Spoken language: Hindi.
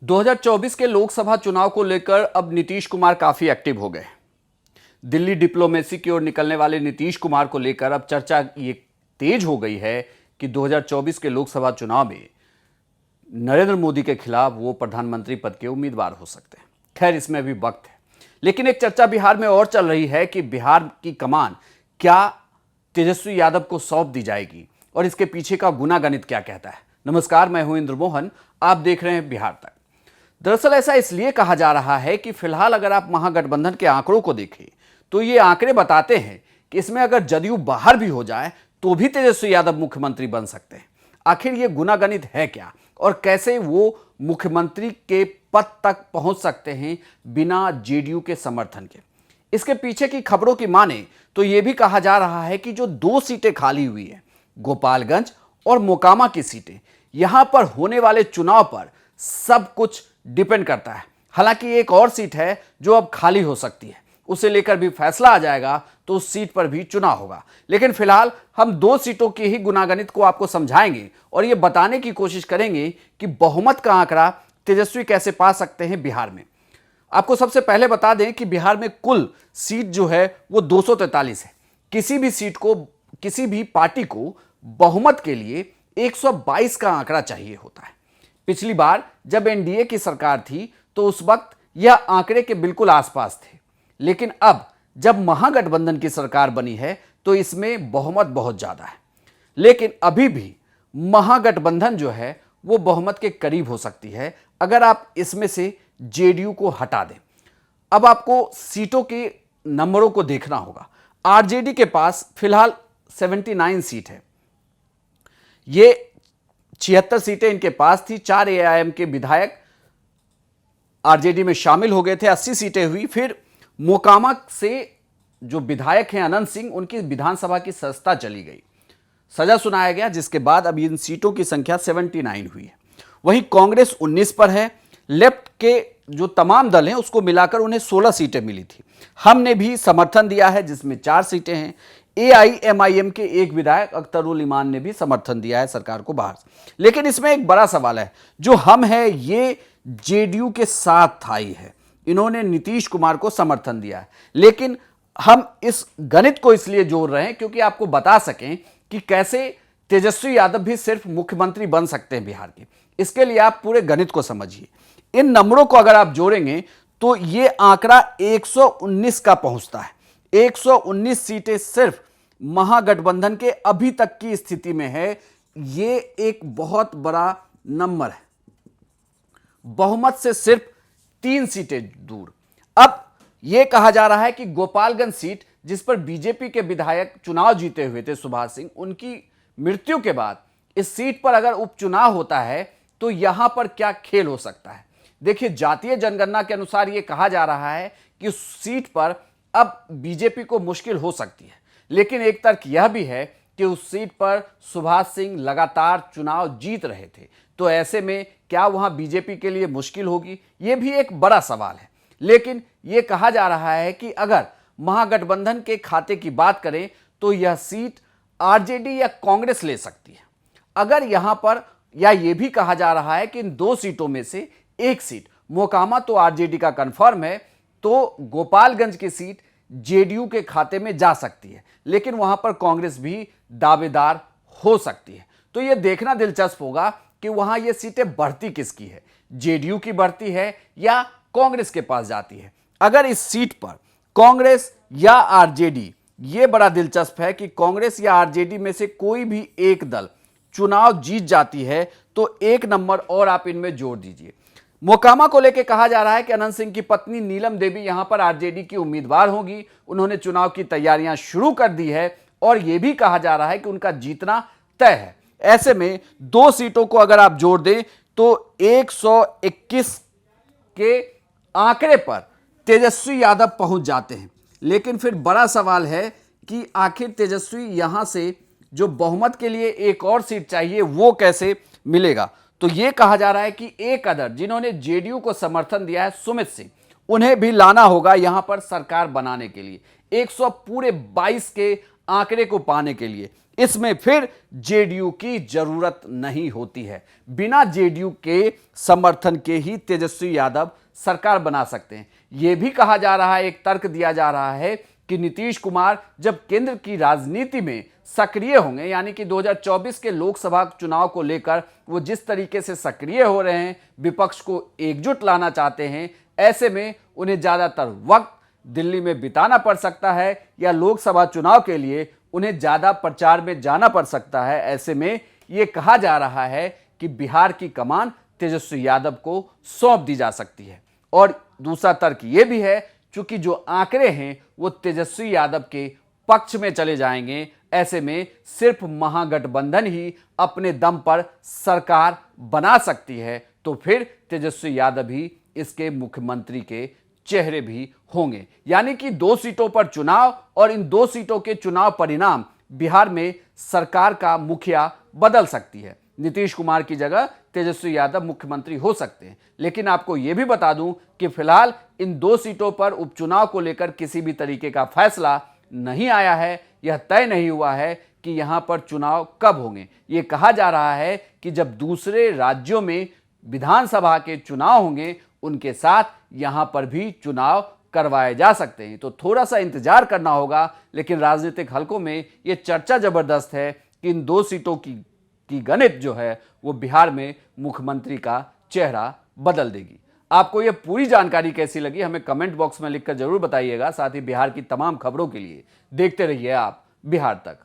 2024 के लोकसभा चुनाव को लेकर अब नीतीश कुमार काफी एक्टिव हो गए। दिल्ली डिप्लोमेसी की ओर निकलने वाले नीतीश कुमार को लेकर अब चर्चा ये तेज हो गई है कि 2024 के लोकसभा चुनाव में नरेंद्र मोदी के खिलाफ वो प्रधानमंत्री पद के उम्मीदवार हो सकते हैं। खैर, इसमें अभी वक्त है, लेकिन एक चर्चा बिहार में और चल रही है कि बिहार की कमान क्या तेजस्वी यादव को सौंप दी जाएगी और इसके पीछे का गुनागणित क्या कहता है। नमस्कार, मैं हूं इंद्र मोहन, आप देख रहे हैं बिहार तक। दरअसल ऐसा इसलिए कहा जा रहा है कि फिलहाल अगर आप महागठबंधन के आंकड़ों को देखें तो ये आंकड़े बताते हैं कि इसमें अगर जदयू बाहर भी हो जाए तो भी तेजस्वी यादव मुख्यमंत्री बन सकते हैं। आखिर ये गुनागणित है क्या और कैसे वो मुख्यमंत्री के पद तक पहुंच सकते हैं बिना जेडीयू के समर्थन के। इसके पीछे की खबरों की माने तो यह भी कहा जा रहा है कि जो दो सीटें खाली हुई है, गोपालगंज और मोकामा की सीटें, यहां पर होने वाले चुनाव पर सब कुछ डिपेंड करता है। हालांकि एक और सीट है जो अब खाली हो सकती है, उसे लेकर भी फैसला आ जाएगा तो उस सीट पर भी चुनाव होगा। लेकिन फिलहाल हम दो सीटों के ही गुनागणित को आपको समझाएंगे और यह बताने की कोशिश करेंगे कि बहुमत का आंकड़ा तेजस्वी कैसे पा सकते हैं बिहार में। आपको सबसे पहले बता दें कि बिहार में कुल सीट जो है वो 243 है। किसी भी सीट को, किसी भी पार्टी को बहुमत के लिए 122 का आंकड़ा चाहिए होता है। पिछली बार जब एनडीए की सरकार थी तो उस वक्त यह आंकड़े के बिल्कुल आसपास थे, लेकिन अब जब महागठबंधन की सरकार बनी है तो इसमें बहुमत बहुत ज्यादा है। लेकिन अभी भी महागठबंधन जो है वो बहुमत के करीब हो सकती है अगर आप इसमें से जेडीयू को हटा दें। अब आपको सीटों के नंबरों को देखना होगा। आरजेडी के पास फिलहाल 79 सीट है। ये 76 सीटें इनके पास थी। 4 एआईएम के विधायक आरजेडी में शामिल हो गए थे, 80 सीटें हुई। फिर मोकामा से जो विधायक हैं अनंत सिंह, उनकी विधानसभा की सदस्यता चली गई, सजा सुनाया गया, जिसके बाद अब इन सीटों की संख्या 79 हुई है। वहीं कांग्रेस 19 पर है। लेफ्ट के जो तमाम दल हैं उसको मिलाकर उन्हें 16 सीटें मिली थी। हमने भी समर्थन दिया है जिसमें 4 सीटें हैं। एआईएमआईएम के एक विधायक अख्तरुल इमान ने भी समर्थन दिया है सरकार को बाहर से। लेकिन इसमें एक बड़ा सवाल है, जो हम है ये जेडीयू के साथ आई है, इन्होंने नीतीश कुमार को समर्थन दिया है। लेकिन हम इस गणित को इसलिए जोड़ रहे हैं क्योंकि आपको बता सकें कि कैसे तेजस्वी यादव भी सिर्फ मुख्यमंत्री बन सकते हैं बिहार के। इसके लिए आप पूरे गणित को समझिए। इन नंबरों को अगर आप जोड़ेंगे तो यह आंकड़ा 119 का पहुंचता है। 119 सीटें सिर्फ महागठबंधन के अभी तक की स्थिति में है। यह एक बहुत बड़ा नंबर है। बहुमत से सिर्फ 3 सीटें दूर। अब यह कहा जा रहा है कि गोपालगंज सीट, जिस पर बीजेपी के विधायक चुनाव जीते हुए थे सुभाष सिंह, उनकी मृत्यु के बाद इस सीट पर अगर उपचुनाव होता है तो यहां पर क्या खेल हो सकता है। देखिए, जातीय जनगणना के अनुसार यह कहा जा रहा है कि उस सीट पर अब बीजेपी को मुश्किल हो सकती है। लेकिन एक तर्क यह भी है कि उस सीट पर सुभाष सिंह लगातार चुनाव जीत रहे थे, तो ऐसे में क्या वहां बीजेपी के लिए मुश्किल होगी, यह भी एक बड़ा सवाल है। लेकिन यह कहा जा रहा है कि अगर महागठबंधन के खाते की बात करें तो यह सीट आरजेडी या कांग्रेस ले सकती है। अगर यहां पर, या यह भी कहा जा रहा है कि इन 2 सीटों में से एक सीट, मोकामा तो आरजेडी का कंफर्म है, तो गोपालगंज की सीट जेडीयू के खाते में जा सकती है। लेकिन वहां पर कांग्रेस भी दावेदार हो सकती है। तो यह देखना दिलचस्प होगा कि वहां यह सीटें बढ़ती किसकी है, जेडीयू की बढ़ती है या कांग्रेस के पास जाती है। अगर इस सीट पर कांग्रेस या आरजेडी, यह बड़ा दिलचस्प है कि कांग्रेस या आरजेडी में से कोई भी एक दल चुनाव जीत जाती है तो एक नंबर और आप इनमें जोड़ दीजिए। मोकामा को लेकर कहा जा रहा है कि अनंत सिंह की पत्नी नीलम देवी यहां पर आरजेडी की उम्मीदवार होगी। उन्होंने चुनाव की तैयारियां शुरू कर दी है और यह भी कहा जा रहा है कि उनका जीतना तय है। ऐसे में 2 सीटों को अगर आप जोड़ दें तो 121 के आंकड़े पर तेजस्वी यादव पहुंच जाते हैं। लेकिन फिर बड़ा सवाल है कि आखिर तेजस्वी यहां से जो बहुमत के लिए एक और सीट चाहिए वो कैसे मिलेगा। तो यह कहा जा रहा है कि एक अदर जिन्होंने जेडीयू को समर्थन दिया है, सुमित सिंह, उन्हें भी लाना होगा यहां पर सरकार बनाने के लिए। 122 के आंकड़े को पाने के लिए। इसमें फिर जेडीयू की जरूरत नहीं होती है। बिना जेडीयू के समर्थन के ही तेजस्वी यादव सरकार बना सकते हैं। यह भी कहा जा रहा है, एक तर्क दिया जा रहा है कि नीतीश कुमार जब केंद्र की राजनीति में सक्रिय होंगे, यानी कि 2024 के लोकसभा चुनाव को लेकर वो जिस तरीके से सक्रिय हो रहे हैं, विपक्ष को एकजुट लाना चाहते हैं, ऐसे में उन्हें ज्यादातर वक्त दिल्ली में बिताना पड़ सकता है या लोकसभा चुनाव के लिए उन्हें ज्यादा प्रचार में जाना पड़ सकता है। ऐसे में यह कहा जा रहा है कि बिहार की कमान तेजस्वी यादव को सौंप दी जा सकती है। और दूसरा तर्क यह भी है, चूंकि जो आंकड़े हैं वो तेजस्वी यादव के पक्ष में चले जाएंगे, ऐसे में सिर्फ महागठबंधन ही अपने दम पर सरकार बना सकती है, तो फिर तेजस्वी यादव ही इसके मुख्यमंत्री के चेहरे भी होंगे। यानी कि 2 सीटों पर चुनाव और इन 2 सीटों के चुनाव परिणाम बिहार में सरकार का मुखिया बदल सकती है। नीतीश कुमार की जगह तेजस्वी यादव मुख्यमंत्री हो सकते हैं। लेकिन आपको यह भी बता दूं कि फिलहाल इन 2 सीटों पर उपचुनाव को लेकर किसी भी तरीके का फैसला नहीं आया है। यह तय नहीं हुआ है कि यहां पर चुनाव कब होंगे। यह कहा जा रहा है कि जब दूसरे राज्यों में विधानसभा के चुनाव होंगे, उनके साथ यहां पर भी चुनाव करवाए जा सकते हैं। तो थोड़ा सा इंतजार करना होगा। लेकिन राजनीतिक हलकों में यह चर्चा जबरदस्त है कि इन 2 सीटों की गणित जो है वो बिहार में मुख्यमंत्री का चेहरा बदल देगी। आपको यह पूरी जानकारी कैसी लगी हमें कमेंट बॉक्स में लिखकर जरूर बताइएगा। साथ ही बिहार की तमाम खबरों के लिए देखते रहिए आप बिहार तक।